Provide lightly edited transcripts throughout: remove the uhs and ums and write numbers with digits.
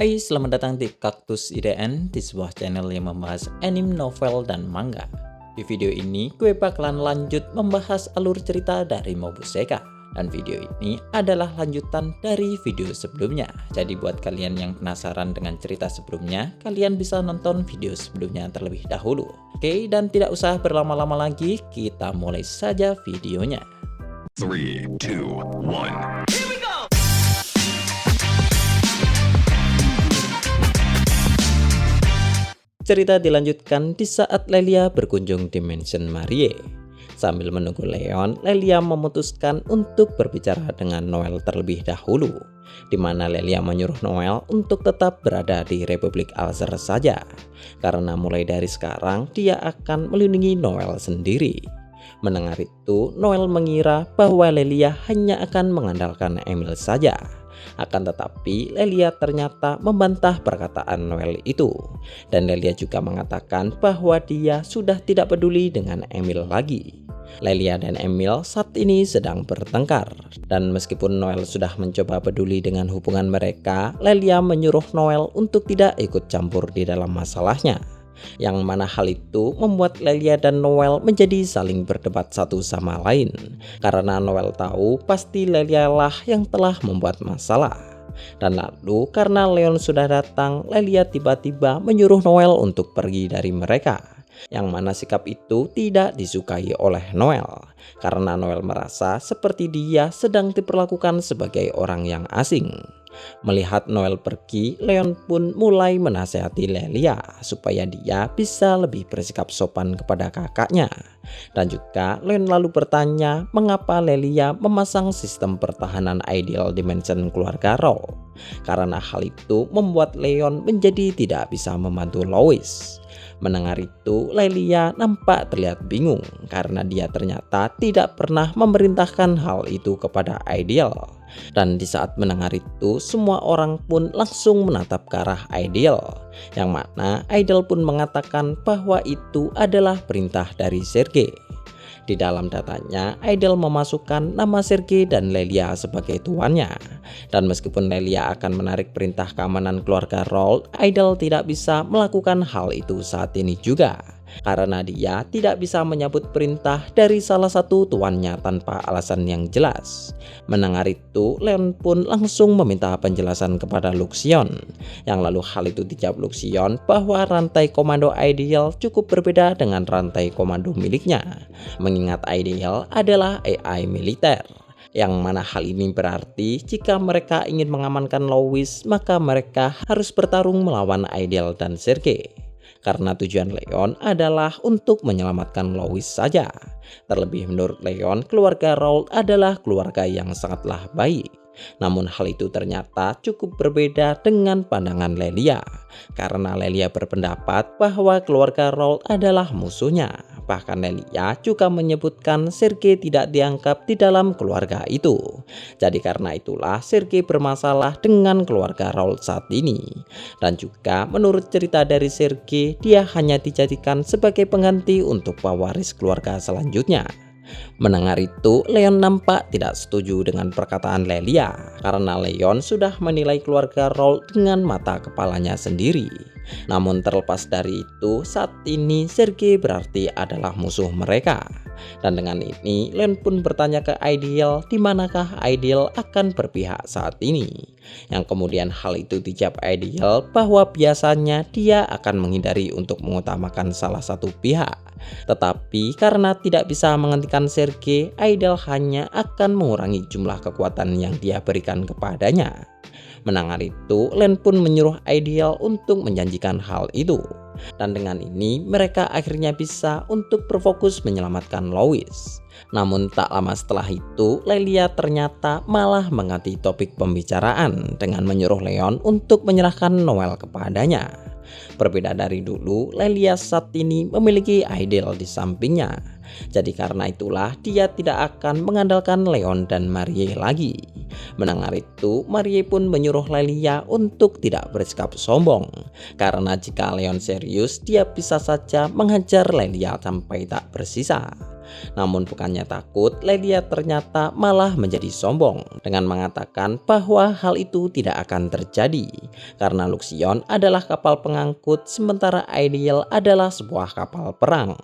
Hai, selamat datang di Kaktus IDN, di sebuah channel yang membahas anime, novel, dan manga. Di video ini, gue bakalan lanjut membahas alur cerita dari Mobuseka. Dan video ini adalah lanjutan dari video sebelumnya. Jadi buat kalian yang penasaran dengan cerita sebelumnya, kalian bisa nonton video sebelumnya terlebih dahulu. Oke, dan tidak usah berlama-lama lagi, kita mulai saja videonya. 3, 2, 1. Cerita dilanjutkan di saat Lelia berkunjung di Mansion Marie. Sambil menunggu Leon, Lelia memutuskan untuk berbicara dengan Noel terlebih dahulu, di mana Lelia menyuruh Noel untuk tetap berada di Republik Alzer saja, karena mulai dari sekarang dia akan melindungi Noel sendiri. Mendengar itu, Noel mengira bahwa Lelia hanya akan mengandalkan Emil saja. Akan tetapi Lelia ternyata membantah perkataan Noel itu, dan Lelia juga mengatakan bahwa dia sudah tidak peduli dengan Emil lagi. Lelia dan Emil saat ini sedang bertengkar, dan meskipun Noel sudah mencoba peduli dengan hubungan mereka, Lelia menyuruh Noel untuk tidak ikut campur di dalam masalahnya. Yang mana hal itu membuat Lelia dan Noel menjadi saling berdebat satu sama lain, karena Noel tahu pasti Lelia lah yang telah membuat masalah. Dan lalu karena Leon sudah datang, Lelia tiba-tiba menyuruh Noel untuk pergi dari mereka, yang mana sikap itu tidak disukai oleh Noel, karena Noel merasa seperti dia sedang diperlakukan sebagai orang yang asing. Melihat Noel pergi, Leon pun mulai menasehati Lelia supaya dia bisa lebih bersikap sopan kepada kakaknya. Dan juga Leon lalu bertanya mengapa Lelia memasang sistem pertahanan ideal di mansion keluarga Roll. Karena hal itu membuat Leon menjadi tidak bisa membantu Lois. Mendengar itu, Lelia nampak terlihat bingung karena dia ternyata tidak pernah memerintahkan hal itu kepada Ideal. Dan di saat mendengar itu, semua orang pun langsung menatap ke arah Ideal, yang mana Ideal pun mengatakan bahwa itu adalah perintah dari Sergei. Di dalam datanya, Ideal memasukkan nama Sergei dan Lelia sebagai tuannya. Dan meskipun Lelia akan menarik perintah keamanan keluarga Roll, Ideal tidak bisa melakukan hal itu saat ini juga, karena dia tidak bisa menyambut perintah dari salah satu tuannya tanpa alasan yang jelas. Mendengar itu, Leon pun langsung meminta penjelasan kepada Luxion, yang lalu hal itu dijawab Luxion bahwa rantai komando Ideal cukup berbeda dengan rantai komando miliknya, mengingat Ideal adalah AI militer. Yang mana hal ini berarti jika mereka ingin mengamankan Lois, maka mereka harus bertarung melawan Ideal dan Sergei. Karena tujuan Leon adalah untuk menyelamatkan Lois saja. Terlebih menurut Leon, keluarga Roll adalah keluarga yang sangatlah baik. Namun hal itu ternyata cukup berbeda dengan pandangan Lelia, karena Lelia berpendapat bahwa keluarga Roll adalah musuhnya. Bahkan Lelia juga menyebutkan Sergei tidak dianggap di dalam keluarga itu. Jadi karena itulah Sergei bermasalah dengan keluarga Roll saat ini. Dan juga menurut cerita dari Sergei, dia hanya dijadikan sebagai pengganti untuk pewaris keluarga selanjutnya. Mendengar itu, Leon nampak tidak setuju dengan perkataan Lelia, karena Leon sudah menilai keluarga Roll dengan mata kepalanya sendiri. Namun terlepas dari itu, saat ini Sergei berarti adalah musuh mereka. Dan dengan ini, Leon pun bertanya ke Ideal di manakah Ideal akan berpihak saat ini. Yang kemudian hal itu dijawab Ideal bahwa biasanya dia akan menghindari untuk mengutamakan salah satu pihak. Tetapi karena tidak bisa menghentikan Sergei, Ideal hanya akan mengurangi jumlah kekuatan yang dia berikan kepadanya. Mendengar itu, Leon pun menyuruh Ideal untuk menjanjikan hal itu. Dan dengan ini mereka akhirnya bisa untuk berfokus menyelamatkan Lois. Namun tak lama setelah itu, Lelia ternyata malah mengganti topik pembicaraan dengan menyuruh Leon untuk menyerahkan Noel kepadanya. Berbeda dari dulu, Lelia saat ini memiliki Ideal di sampingnya, Jadi karena itulah dia tidak akan mengandalkan Leon dan Marie lagi. Mendengar itu, Marie pun menyuruh Lelia untuk tidak bersikap sombong. Karena jika Leon serius, dia bisa saja menghajar Lelia sampai tak bersisa. Namun bukannya takut, Lelia ternyata malah menjadi sombong dengan mengatakan bahwa hal itu tidak akan terjadi karena Luxion adalah kapal pengangkut sementara Ideal adalah sebuah kapal perang.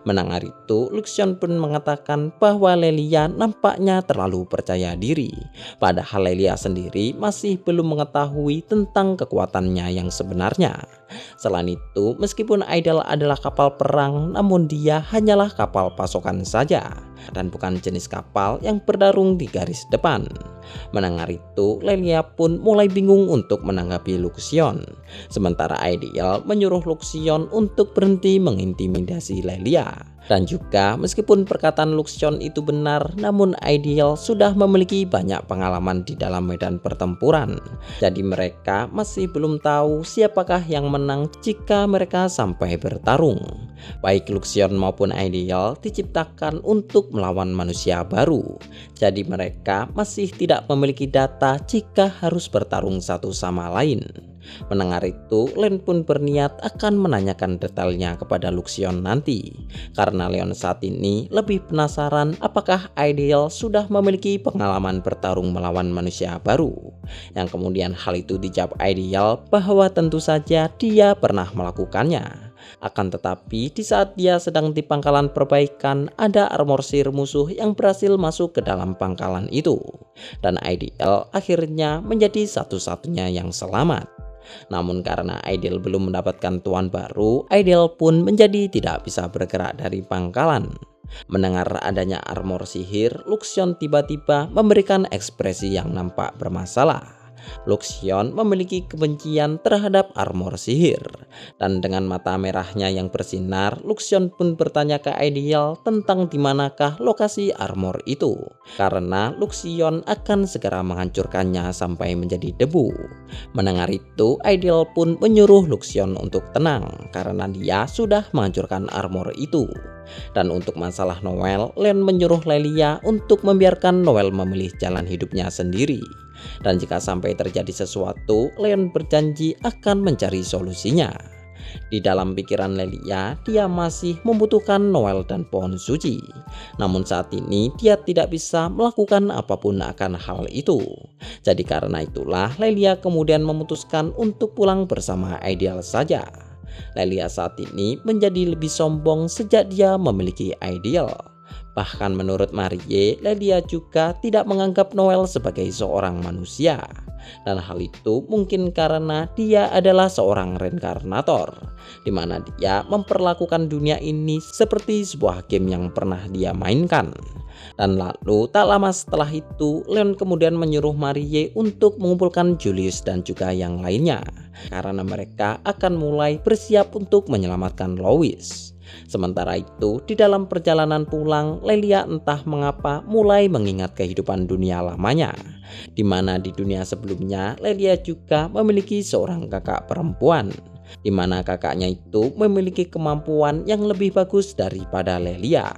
Mendengar itu, Luxion pun mengatakan bahwa Lelia nampaknya terlalu percaya diri, padahal Lelia sendiri masih belum mengetahui tentang kekuatannya yang sebenarnya. Selain itu, meskipun Ideal adalah kapal perang, namun dia hanyalah kapal pasokan saja dan bukan jenis kapal yang bertarung di garis depan. Mendengar itu, Lelia pun mulai bingung untuk menanggapi Luxion. Sementara Ideal menyuruh Luxion untuk berhenti mengintimidasi Lelia. Dan juga meskipun perkataan Luxion itu benar, namun Ideal sudah memiliki banyak pengalaman di dalam medan pertempuran. Jadi mereka masih belum tahu siapakah yang menang jika mereka sampai bertarung. Baik Luxion maupun Ideal diciptakan untuk melawan manusia baru. Jadi mereka masih tidak memiliki data jika harus bertarung satu sama lain. Mendengar itu, Leon pun berniat akan menanyakan detailnya kepada Luxion nanti. Karena Leon saat ini lebih penasaran apakah Ideal sudah memiliki pengalaman bertarung melawan manusia baru. Yang kemudian hal itu dijawab Ideal bahwa tentu saja dia pernah melakukannya. Akan tetapi di saat dia sedang di pangkalan perbaikan, ada armorsir musuh yang berhasil masuk ke dalam pangkalan itu. Dan Ideal akhirnya menjadi satu-satunya yang selamat. Namun karena Ideal belum mendapatkan tuan baru, Ideal pun menjadi tidak bisa bergerak dari pangkalan. Mendengar adanya armor sihir, Luxion tiba-tiba memberikan ekspresi yang nampak bermasalah. Luxion memiliki kebencian terhadap armor sihir, dan dengan mata merahnya yang bersinar, Luxion pun bertanya ke Ideal tentang di manakah lokasi armor itu, karena Luxion akan segera menghancurkannya sampai menjadi debu. Mendengar itu, Ideal pun menyuruh Luxion untuk tenang karena dia sudah menghancurkan armor itu. Dan untuk masalah Noel, Leon menyuruh Lelia untuk membiarkan Noel memilih jalan hidupnya sendiri. Dan jika sampai terjadi sesuatu, Leon berjanji akan mencari solusinya. Di dalam pikiran Lelia, dia masih membutuhkan Noel dan pohon suci. Namun saat ini dia tidak bisa melakukan apapun akan hal itu. Jadi karena itulah Lelia kemudian memutuskan untuk pulang bersama Ideal saja. Lelia saat ini menjadi lebih sombong sejak dia memiliki Ideal. Bahkan menurut Marie, Lelia juga tidak menganggap Noel sebagai seorang manusia. Dan hal itu mungkin karena dia adalah seorang reinkarnator, di mana dia memperlakukan dunia ini seperti sebuah game yang pernah dia mainkan. Dan lalu tak lama setelah itu, Leon kemudian menyuruh Marie untuk mengumpulkan Julius dan juga yang lainnya, karena mereka akan mulai bersiap untuk menyelamatkan Louis. Sementara itu, di dalam perjalanan pulang, Lelia entah mengapa mulai mengingat kehidupan dunia lamanya, di mana di dunia sebelumnya Lelia juga memiliki seorang kakak perempuan, di mana kakaknya itu memiliki kemampuan yang lebih bagus daripada Lelia.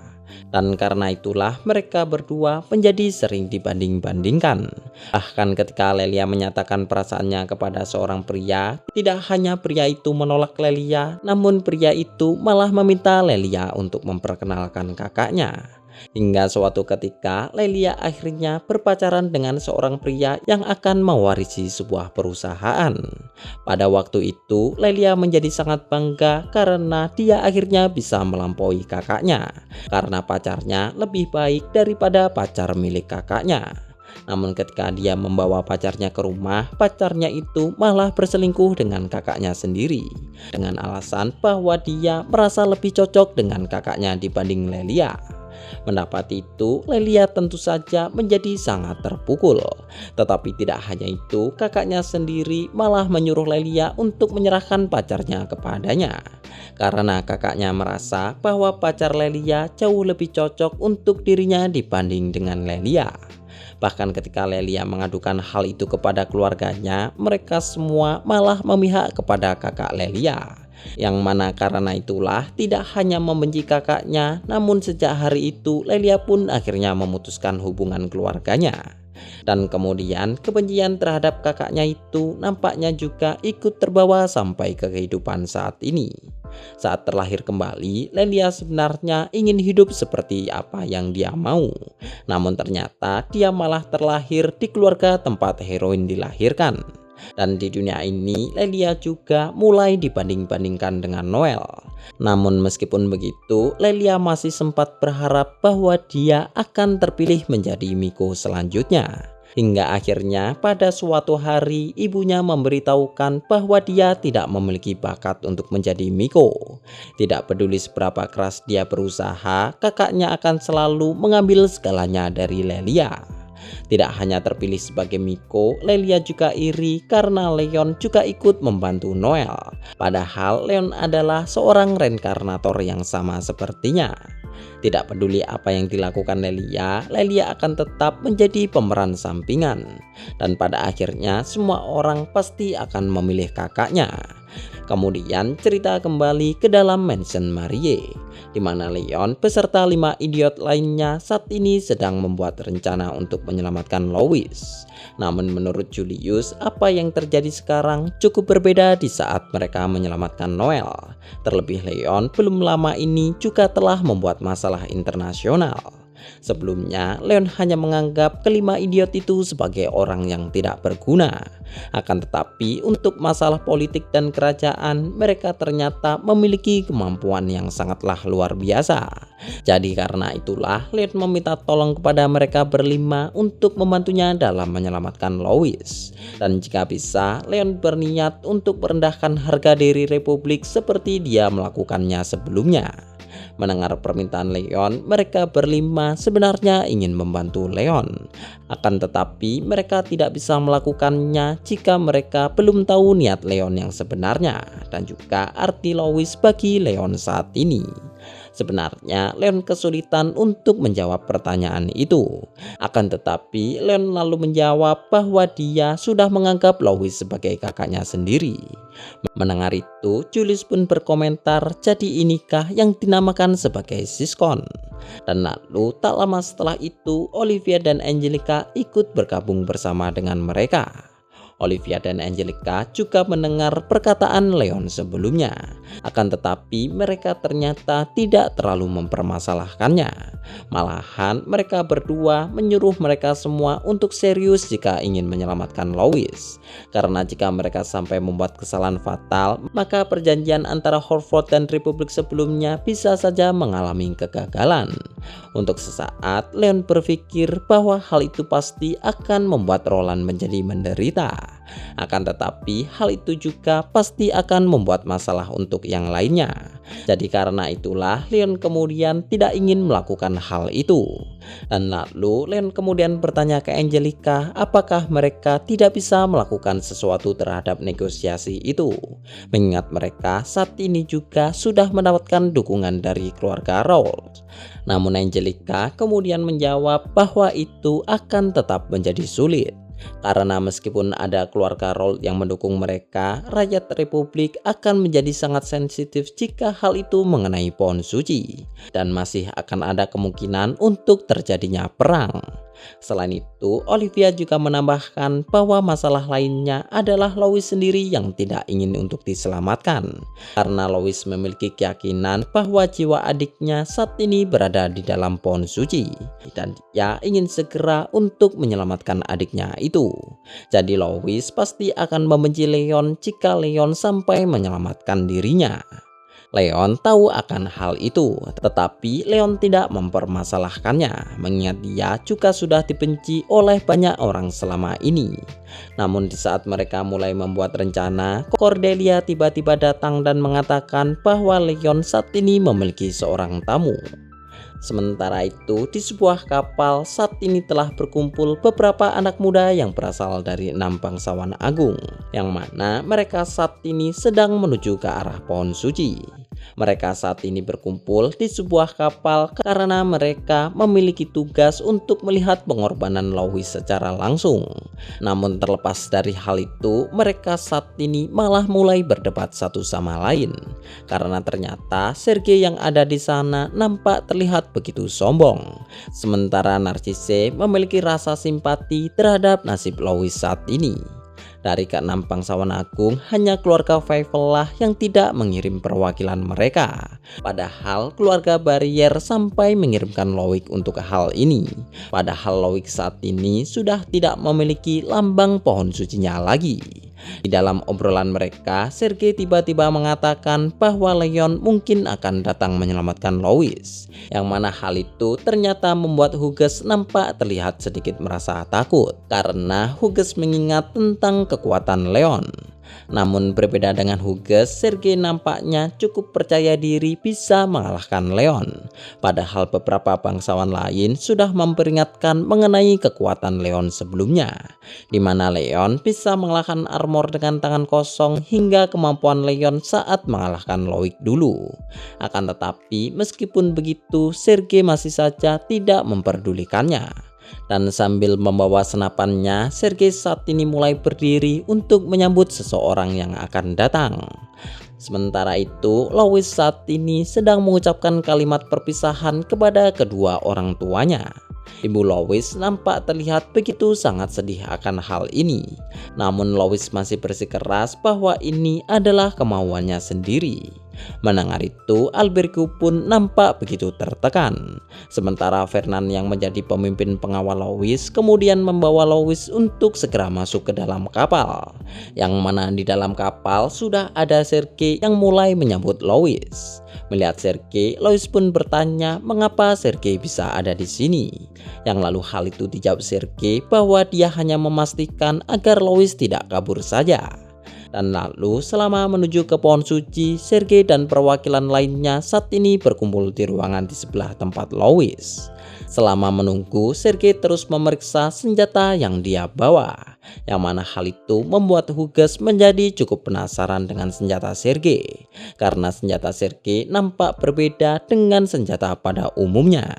Dan karena itulah mereka berdua menjadi sering dibanding-bandingkan. Bahkan ketika Lelia menyatakan perasaannya kepada seorang pria, tidak hanya pria itu menolak Lelia, namun pria itu malah meminta Lelia untuk memperkenalkan kakaknya. Hingga suatu ketika Lelia akhirnya berpacaran dengan seorang pria yang akan mewarisi sebuah perusahaan. Pada waktu itu Lelia menjadi sangat bangga karena dia akhirnya bisa melampaui kakaknya, karena pacarnya lebih baik daripada pacar milik kakaknya. Namun ketika dia membawa pacarnya ke rumah, pacarnya itu malah berselingkuh dengan kakaknya sendiri, dengan alasan bahwa dia merasa lebih cocok dengan kakaknya dibanding Lelia. Mendapat itu, Lelia tentu saja menjadi sangat terpukul. Tetapi tidak hanya itu, kakaknya sendiri malah menyuruh Lelia untuk menyerahkan pacarnya kepadanya, karena kakaknya merasa bahwa pacar Lelia jauh lebih cocok untuk dirinya dibanding dengan Lelia. Bahkan ketika Lelia mengadukan hal itu kepada keluarganya, mereka semua malah memihak kepada kakak Lelia. Yang mana karena itulah tidak hanya membenci kakaknya, namun sejak hari itu Lelia pun akhirnya memutuskan hubungan keluarganya. Dan kemudian kebencian terhadap kakaknya itu nampaknya juga ikut terbawa sampai ke kehidupan saat ini. Saat terlahir kembali, Lelia sebenarnya ingin hidup seperti apa yang dia mau. Namun ternyata dia malah terlahir di keluarga tempat heroin dilahirkan. Dan di dunia ini Lelia juga mulai dibanding-bandingkan dengan Noel. Namun meskipun begitu, Lelia masih sempat berharap bahwa dia akan terpilih menjadi Miko selanjutnya. Hingga akhirnya pada suatu hari ibunya memberitahukan bahwa dia tidak memiliki bakat untuk menjadi Miko. Tidak peduli seberapa keras dia berusaha, kakaknya akan selalu mengambil segalanya dari Lelia. Tidak hanya terpilih sebagai Miko, Lelia juga iri karena Leon juga ikut membantu Noel. Padahal Leon adalah seorang reinkarnator yang sama sepertinya. Tidak peduli apa yang dilakukan Lelia akan tetap menjadi pemeran sampingan. Dan pada akhirnya semua orang pasti akan memilih kakaknya. Kemudian cerita kembali ke dalam mansion Marie, di mana Leon beserta 5 idiot lainnya saat ini sedang membuat rencana untuk menyelamatkan Louis. Namun menurut Julius, apa yang terjadi sekarang cukup berbeda di saat mereka menyelamatkan Noel. Terlebih Leon belum lama ini juga telah membuat masalah internasional. Sebelumnya, Leon hanya menganggap kelima idiot itu sebagai orang yang tidak berguna. Akan tetapi, untuk masalah politik dan kerajaan, mereka ternyata memiliki kemampuan yang sangatlah luar biasa. Jadi karena itulah, Leon meminta tolong kepada mereka berlima untuk membantunya dalam menyelamatkan Louis. Dan jika bisa, Leon berniat untuk merendahkan harga diri Republik seperti dia melakukannya sebelumnya. Mendengar permintaan Leon, mereka berlima sebenarnya ingin membantu Leon. Akan tetapi mereka tidak bisa melakukannya jika mereka belum tahu niat Leon yang sebenarnya dan juga arti Louis bagi Leon saat ini. Sebenarnya Leon kesulitan untuk menjawab pertanyaan itu. Akan tetapi Leon lalu menjawab bahwa dia sudah menganggap Louis sebagai kakaknya sendiri. Mendengar itu, Julius pun berkomentar, jadi inikah yang dinamakan sebagai siskon. Dan lalu tak lama setelah itu, Olivia dan Angelica ikut bergabung bersama dengan mereka. Olivia dan Angelica juga mendengar perkataan Leon sebelumnya. Akan tetapi mereka ternyata tidak terlalu mempermasalahkannya. Malahan mereka berdua menyuruh mereka semua untuk serius jika ingin menyelamatkan Louis. Karena jika mereka sampai membuat kesalahan fatal, maka perjanjian antara Horford dan Republik sebelumnya bisa saja mengalami kegagalan. Untuk sesaat, Leon berpikir bahwa hal itu pasti akan membuat Roland menjadi menderita. Akan tetapi hal itu juga pasti akan membuat masalah untuk yang lainnya. Jadi karena itulah Leon kemudian tidak ingin melakukan hal itu. Dan lalu Leon kemudian bertanya ke Angelica apakah mereka tidak bisa melakukan sesuatu terhadap negosiasi itu. Mengingat mereka saat ini juga sudah mendapatkan dukungan dari keluarga Rawls. Namun Angelica kemudian menjawab bahwa itu akan tetap menjadi sulit. Karena meskipun ada keluarga Rawls yang mendukung mereka, rakyat Republik akan menjadi sangat sensitif jika hal itu mengenai pohon suci. Dan masih akan ada kemungkinan untuk terjadinya perang. Selain itu, Olivia juga menambahkan bahwa masalah lainnya adalah Louis sendiri yang tidak ingin untuk diselamatkan. Karena Louis memiliki keyakinan bahwa jiwa adiknya saat ini berada di dalam pohon suci. Dan dia ingin segera untuk menyelamatkan adiknya itu. Jadi Louis pasti akan membenci Leon jika Leon sampai menyelamatkan dirinya. Leon tahu akan hal itu, tetapi Leon tidak mempermasalahkannya, mengingat dia juga sudah dibenci oleh banyak orang selama ini. Namun di saat mereka mulai membuat rencana, Cordelia tiba-tiba datang dan mengatakan bahwa Leon saat ini memiliki seorang tamu. Sementara itu, di sebuah kapal saat ini telah berkumpul beberapa anak muda yang berasal dari 6 bangsawan agung, yang mana mereka saat ini sedang menuju ke arah pohon suci. Mereka saat ini berkumpul di sebuah kapal karena mereka memiliki tugas untuk melihat pengorbanan Lois secara langsung. Namun terlepas dari hal itu, mereka saat ini malah mulai berdebat satu sama lain. Karena ternyata Sergei yang ada di sana nampak terlihat begitu sombong. Sementara Narcisse memiliki rasa simpati terhadap nasib Lois saat ini. Dari keenam bangsawan agung, hanya keluarga Fievel lah yang tidak mengirim perwakilan mereka. Padahal keluarga Barrier sampai mengirimkan Loic untuk hal ini. Padahal Loic saat ini sudah tidak memiliki lambang pohon sucinya lagi. Di dalam obrolan mereka, Sergei tiba-tiba mengatakan bahwa Leon mungkin akan datang menyelamatkan Lois. Yang mana hal itu ternyata membuat Hugues nampak terlihat sedikit merasa takut. Karena Hugues mengingat tentang kekuatan Leon. Namun berbeda dengan Hugues, Sergei nampaknya cukup percaya diri bisa mengalahkan Leon. Padahal beberapa bangsawan lain sudah memperingatkan mengenai kekuatan Leon sebelumnya, di mana Leon bisa mengalahkan Armor dengan tangan kosong hingga kemampuan Leon saat mengalahkan Loic dulu. Akan tetapi meskipun begitu, Sergei masih saja tidak memperdulikannya. Dan sambil membawa senapannya, Sergei saat ini mulai berdiri untuk menyambut seseorang yang akan datang. Sementara itu, Lois saat ini sedang mengucapkan kalimat perpisahan kepada kedua orang tuanya. Ibu Lois nampak terlihat begitu sangat sedih akan hal ini. Namun Lois masih bersikeras bahwa ini adalah kemauannya sendiri. Mendengar itu, Albergo pun nampak begitu tertekan. Sementara Fernand yang menjadi pemimpin pengawal Lois kemudian membawa Lois untuk segera masuk ke dalam kapal. Yang mana di dalam kapal sudah ada Sergei yang mulai menyambut Lois. Melihat Sergei, Lois pun bertanya mengapa Sergei bisa ada di sini. Yang lalu hal itu dijawab Sergei bahwa dia hanya memastikan agar Lois tidak kabur saja. Dan lalu selama menuju ke pohon suci, Sergei dan perwakilan lainnya saat ini berkumpul di ruangan di sebelah tempat Lois. Selama menunggu, Sergei terus memeriksa senjata yang dia bawa. Yang mana hal itu membuat Hugues menjadi cukup penasaran dengan senjata Sergei. Karena senjata Sergei nampak berbeda dengan senjata pada umumnya.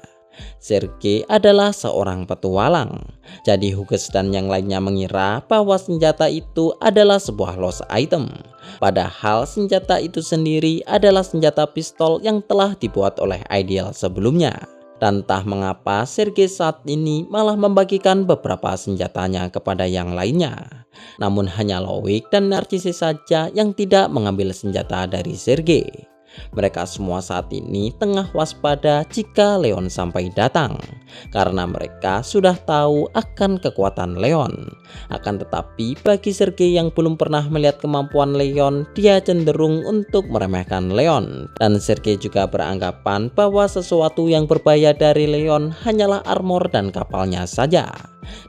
Sergei adalah seorang petualang. Jadi Hugues dan yang lainnya mengira bahwa senjata itu adalah sebuah lost item. Padahal senjata itu sendiri adalah senjata pistol yang telah dibuat oleh Ideal sebelumnya. Dan entah mengapa Sergei saat ini malah membagikan beberapa senjatanya kepada yang lainnya. Namun hanya Loic dan Narcisse saja yang tidak mengambil senjata dari Sergei. Mereka semua saat ini tengah waspada jika Leon sampai datang, karena mereka sudah tahu akan kekuatan Leon. Akan tetapi bagi Sergei yang belum pernah melihat kemampuan Leon, dia cenderung untuk meremehkan Leon. Dan Sergei juga beranggapan bahwa sesuatu yang berbahaya dari Leon hanyalah armor dan kapalnya saja.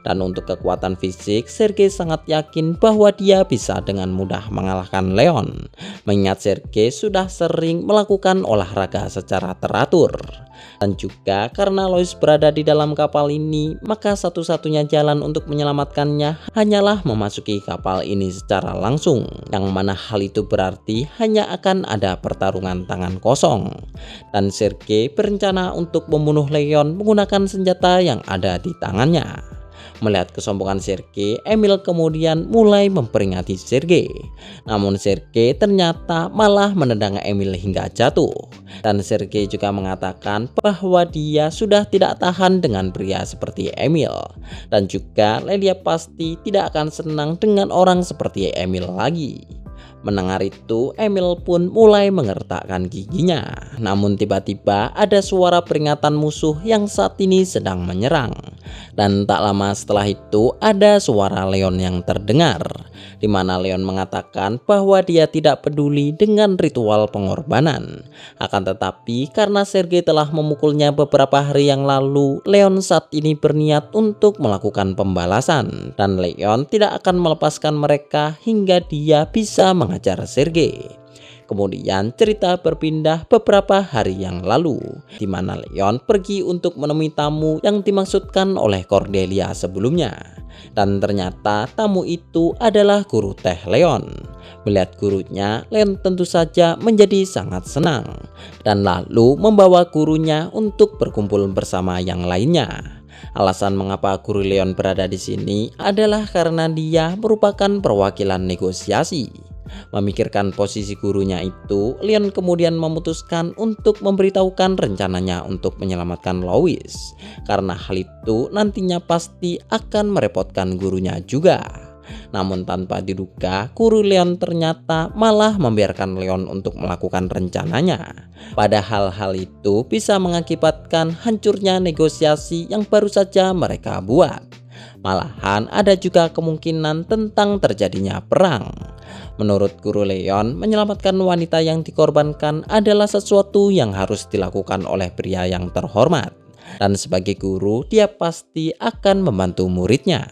Dan untuk kekuatan fisik, Sergei sangat yakin bahwa dia bisa dengan mudah mengalahkan Leon. Mengingat Sergei sudah sering melakukan olahraga secara teratur. Dan juga karena Lois berada di dalam kapal ini, maka satu-satunya jalan untuk menyelamatkannya hanyalah memasuki kapal ini secara langsung. Yang mana hal itu berarti hanya akan ada pertarungan tangan kosong. Dan Sergei berencana untuk membunuh Leon menggunakan senjata yang ada di tangannya. Melihat kesombongan Sergei, Emil kemudian mulai memperingati Sergei. Namun Sergei ternyata malah menendang Emil hingga jatuh. Dan Sergei juga mengatakan bahwa dia sudah tidak tahan dengan pria seperti Emil. Dan juga Lelia pasti tidak akan senang dengan orang seperti Emil lagi. Mendengar itu, Emil pun mulai mengertakkan giginya. Namun tiba-tiba ada suara peringatan musuh yang saat ini sedang menyerang. Dan tak lama setelah itu ada suara Leon yang terdengar, di mana Leon mengatakan bahwa dia tidak peduli dengan ritual pengorbanan. Akan tetapi karena Sergei telah memukulnya beberapa hari yang lalu, Leon saat ini berniat untuk melakukan pembalasan. Dan Leon tidak akan melepaskan mereka hingga dia bisa mengajar Sergei. Kemudian cerita berpindah beberapa hari yang lalu, di mana Leon pergi untuk menemui tamu yang dimaksudkan oleh Cordelia sebelumnya. Dan ternyata tamu itu adalah guru teh Leon. Melihat gurunya, Leon tentu saja menjadi sangat senang dan lalu membawa gurunya untuk berkumpul bersama yang lainnya. Alasan mengapa guru Leon berada di sini adalah karena dia merupakan perwakilan negosiasi. Memikirkan posisi gurunya itu, Leon kemudian memutuskan untuk memberitahukan rencananya untuk menyelamatkan Louis. Karena hal itu nantinya pasti akan merepotkan gurunya juga. Namun tanpa diduga, guru Leon ternyata malah membiarkan Leon untuk melakukan rencananya. Padahal hal itu bisa mengakibatkan hancurnya negosiasi yang baru saja mereka buat. Malahan ada juga kemungkinan tentang terjadinya perang. Menurut guru Leon, menyelamatkan wanita yang dikorbankan adalah sesuatu yang harus dilakukan oleh pria yang terhormat. Dan sebagai guru, dia pasti akan membantu muridnya.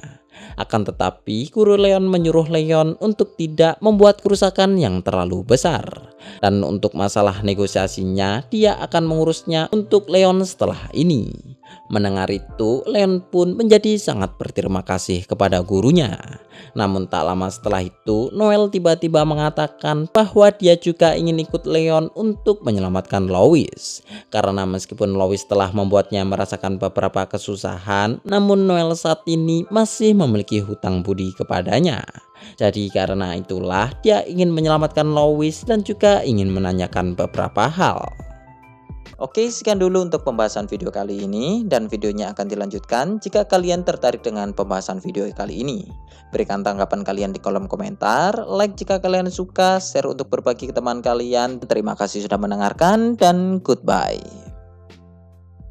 Akan tetapi, guru Leon menyuruh Leon untuk tidak membuat kerusakan yang terlalu besar. Dan untuk masalah negosiasinya, dia akan mengurusnya untuk Leon setelah ini. Mendengar itu, Leon pun menjadi sangat berterima kasih kepada gurunya. Namun tak lama setelah itu, Noel tiba-tiba mengatakan bahwa dia juga ingin ikut Leon untuk menyelamatkan Louis. Karena meskipun Louis telah membuatnya merasakan beberapa kesusahan, namun Noel saat ini masih memiliki hutang budi kepadanya. Jadi karena itulah dia ingin menyelamatkan Louis dan juga ingin menanyakan beberapa hal. Oke, sekian dulu untuk pembahasan video kali ini, dan videonya akan dilanjutkan jika kalian tertarik dengan pembahasan video kali ini. Berikan tanggapan kalian di kolom komentar, like jika kalian suka, share untuk berbagi ke teman kalian. Terima kasih sudah mendengarkan dan goodbye.